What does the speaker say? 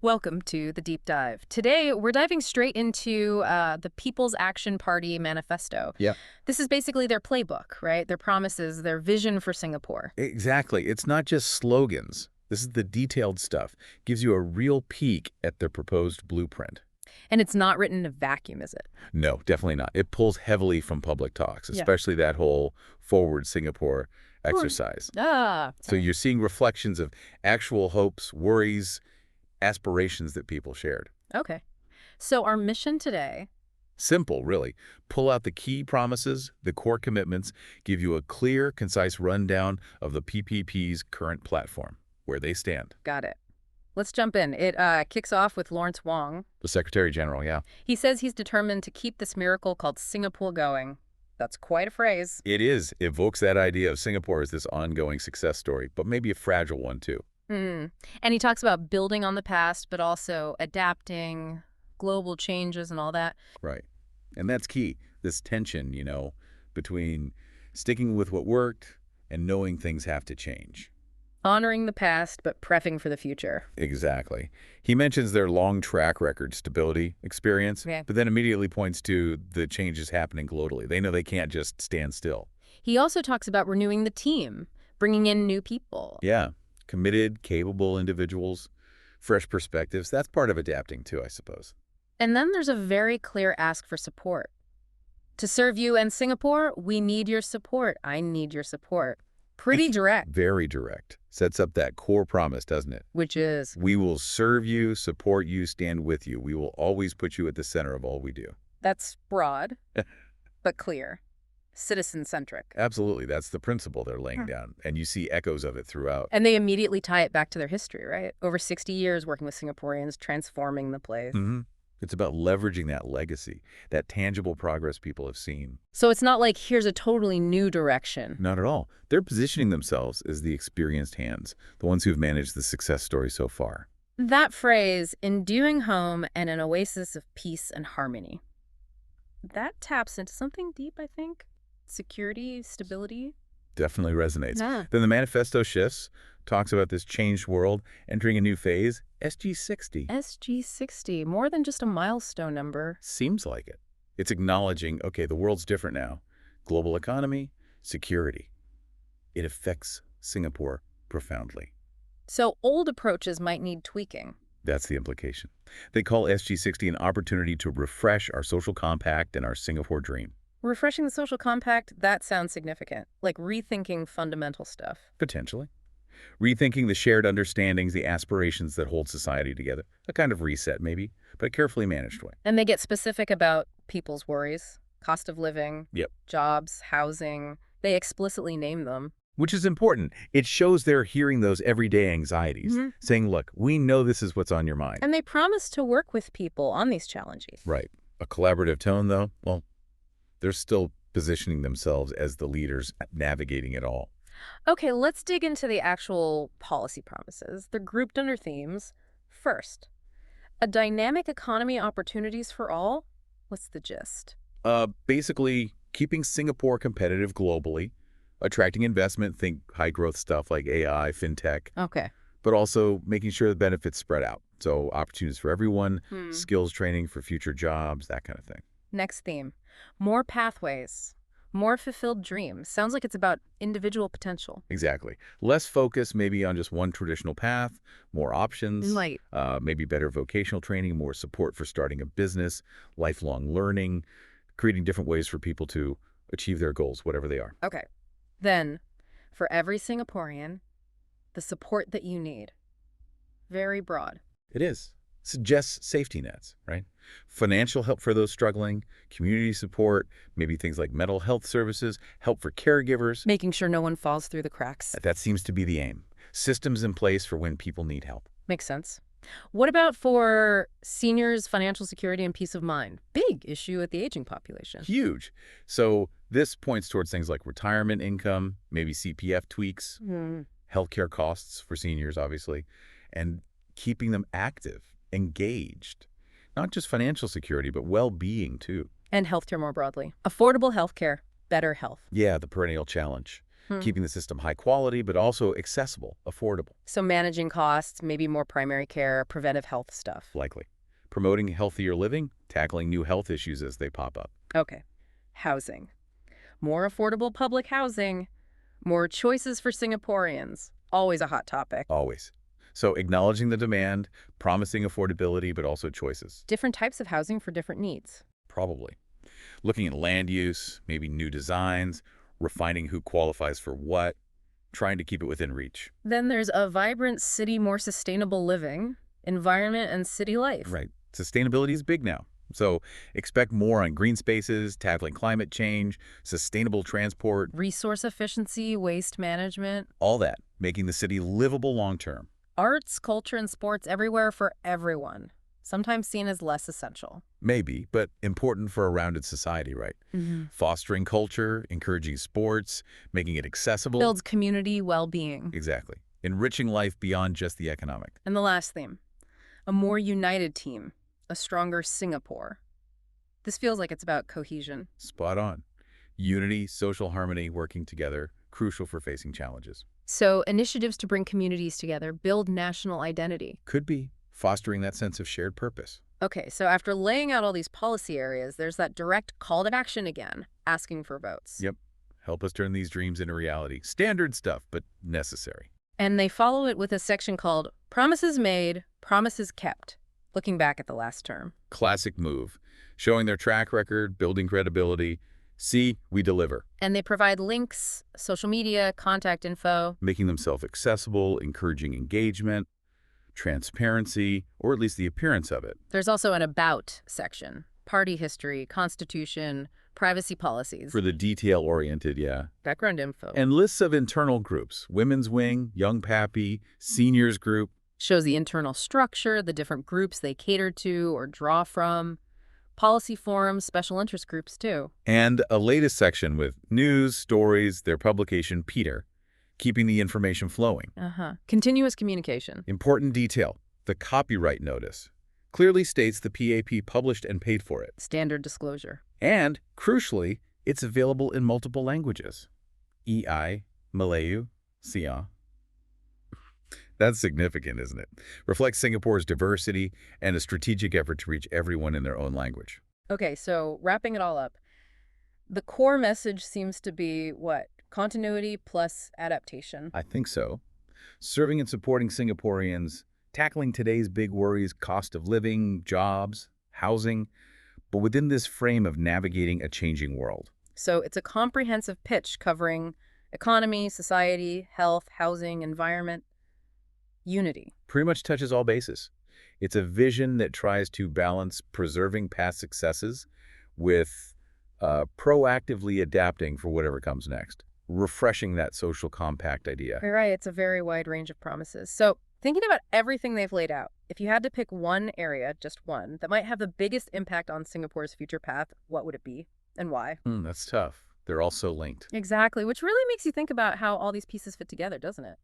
Welcome to the deep dive. Today, we're diving straight into the People's Action Party Manifesto. Yeah, This is basically their playbook, right? Their promises, their vision for Singapore. exactly. It's not just slogans. This is the detailed stuff. Gives you a real peek at their proposed blueprint. And it's not written in a vacuum, is it? No, definitely not. It pulls heavily from public talks, Yeah. especially that whole Forward Singapore Or- exercise. So Sorry. you're seeing reflections of actual hopes, worries, aspirations that people shared. Okay. So our mission today, Simple, really. Pull out the key promises, the core commitments, give you a clear, concise rundown of the PPP's current platform, where they stand. got it. Let's jump in. It kicks off with Lawrence Wong. The Secretary General, yeah. He says he's determined to keep this miracle called Singapore going. That's quite a phrase. It is. Evokes that idea of Singapore as this ongoing success story, but maybe a fragile one, too. Mm. And he talks about building on the past, but also adapting, global changes and all that. Right. And that's key. This tension, between sticking with what worked and knowing things have to change. Honoring the past, but prepping for the future. Exactly. He mentions their long track record stability experience, Yeah. but then immediately points to the changes happening globally. They know they can't just stand still. He also talks about renewing the team, bringing in new people. Yeah. Committed, capable individuals, fresh perspectives. That's part of adapting, too, I suppose. And then there's a very clear ask for support. To serve you and Singapore, we need your support. I need your support. Pretty direct, Very direct. Sets up that core promise, doesn't it? which is, We will serve you, support you, stand with you. We will always put you at the center of all we do. that's broad, but clear. Citizen-centric. Absolutely. That's the principle they're laying down. And you see echoes of it throughout. And they immediately tie it back to their history, right? Over 60 years working with Singaporeans, transforming the place. It's about leveraging that legacy, that tangible progress people have seen. So it's not like here's a totally new direction. Not at all. They're positioning themselves as the experienced hands, the ones who've managed the success story so far. That phrase, enduing home and an oasis of peace and harmony, that taps into something deep, I think. Security, stability. Definitely resonates. Yeah. Then the manifesto shifts, talks about this changed world entering a new phase, SG60. SG60, more than just a milestone number. Seems like it. It's acknowledging, okay, the world's different now. Global economy, security. It affects Singapore profoundly. So old approaches might need tweaking. That's the implication. They call SG60 an opportunity to refresh our social compact and our Singapore dream. Refreshing the social compact, that sounds significant. Like rethinking fundamental stuff. Potentially. Rethinking the shared understandings, the aspirations that hold society together. A kind of reset, maybe, but a carefully managed way. And they get specific about people's worries, cost of living, Yep. jobs, housing. They explicitly name them. Which is important. It shows they're hearing those everyday anxieties, saying, look, we know this is what's on your mind. And they promise to work with people on these challenges. Right. A collaborative tone, though, well, they're still positioning themselves as the leaders navigating it all. Okay, let's dig into the actual policy promises. They're grouped under themes. First, a dynamic economy opportunities for all. What's the gist? Basically, keeping Singapore competitive globally, attracting investment, think high-growth stuff like AI, fintech, Okay. but also making sure the benefits spread out. So opportunities for everyone, skills training for future jobs, that kind of thing. Next theme, more pathways, more fulfilled dreams. Sounds like it's about individual potential. Exactly. Less focus maybe on just one traditional path, more options, Right. maybe better vocational training, more support for starting a business, lifelong learning, creating different ways for people to achieve their goals, whatever they are. Okay. Then, for every Singaporean, the support that you need. Very broad. It is. Suggests safety nets, right? Financial help for those struggling, community support, maybe things like mental health services, help for caregivers. Making sure no one falls through the cracks. That seems to be the aim. Systems in place for when people need help. Makes sense. What about for seniors' financial security and peace of mind? Big issue with the aging population. Huge. So this points towards things like retirement income, maybe CPF tweaks, healthcare costs for seniors, obviously, and keeping them active, engaged. Not just financial security, but well-being, too. And healthcare more broadly. Affordable healthcare, better health. Yeah, the perennial challenge. Hmm. keeping the system high quality but also accessible, affordable, So managing costs, maybe more primary care, preventive health stuff. likely. Promoting healthier living, tackling new health issues as they pop up. Okay. Housing. More affordable public housing, more choices for Singaporeans. Always a hot topic. Always. So acknowledging the demand, promising affordability, but also choices. Different types of housing for different needs. Probably. Looking at land use, maybe new designs, refining who qualifies for what, trying to keep it within reach. Then there's a vibrant city, more sustainable living, environment, and city life. Right. Sustainability is big now. So expect more on green spaces, tackling climate change, sustainable transport, Resource efficiency, waste management, all that, making the city livable long-term. arts, culture, and sports everywhere for everyone. Sometimes seen as less essential. Maybe, but important for a rounded society, right? Fostering culture, encouraging sports, making it accessible. Builds community well-being. Exactly. Enriching life beyond just the economic. And the last theme, a more united team, a stronger Singapore. This feels like it's about cohesion. Spot on. Unity, social harmony, working together, crucial for facing challenges. So initiatives to bring communities together, build national identity. Could be fostering that sense of shared purpose. Okay, so after laying out all these policy areas, there's that direct call to action again, asking for votes. Yep. Help us turn these dreams into reality. Standard stuff, but necessary. And they follow it with a section called Promises Made, Promises Kept, looking back at the last term. Classic move. Showing their track record, building credibility. See, we deliver. And they provide links, social media, contact info. Making them self-accessible, encouraging engagement, transparency, or at least the appearance of it. There's also an About section, party history, constitution, privacy policies. For the detail-oriented, yeah. Background info. And lists of internal groups, women's wing, young pappy, seniors group. Shows the internal structure, the different groups they cater to or draw from. Policy forums, special interest groups, too. And a latest section with news, stories, their publication, Peter, keeping the information flowing. Continuous communication. Important detail, the copyright notice clearly states the PAP published and paid for it. Standard disclosure. And, crucially, it's available in multiple languages. EI, Malayu, Siam. That's significant, isn't it? Reflects Singapore's diversity and a strategic effort to reach everyone in their own language. Okay, so wrapping it all up, the core message seems to be what? Continuity plus adaptation. I think so. Serving and supporting Singaporeans, tackling today's big worries, cost of living, jobs, housing, but within this frame of navigating a changing world. So it's a comprehensive pitch covering economy, society, health, housing, environment, unity. Pretty much touches all bases. It's a vision that tries to balance preserving past successes with proactively adapting for whatever comes next, refreshing that social compact idea. Right, it's a very wide range of promises. So thinking about everything they've laid out, if you had to pick one area, just one, that might have the biggest impact on Singapore's future path, what would it be and why? That's tough. They're all so linked. Exactly, which really makes you think about how all these pieces fit together, doesn't it?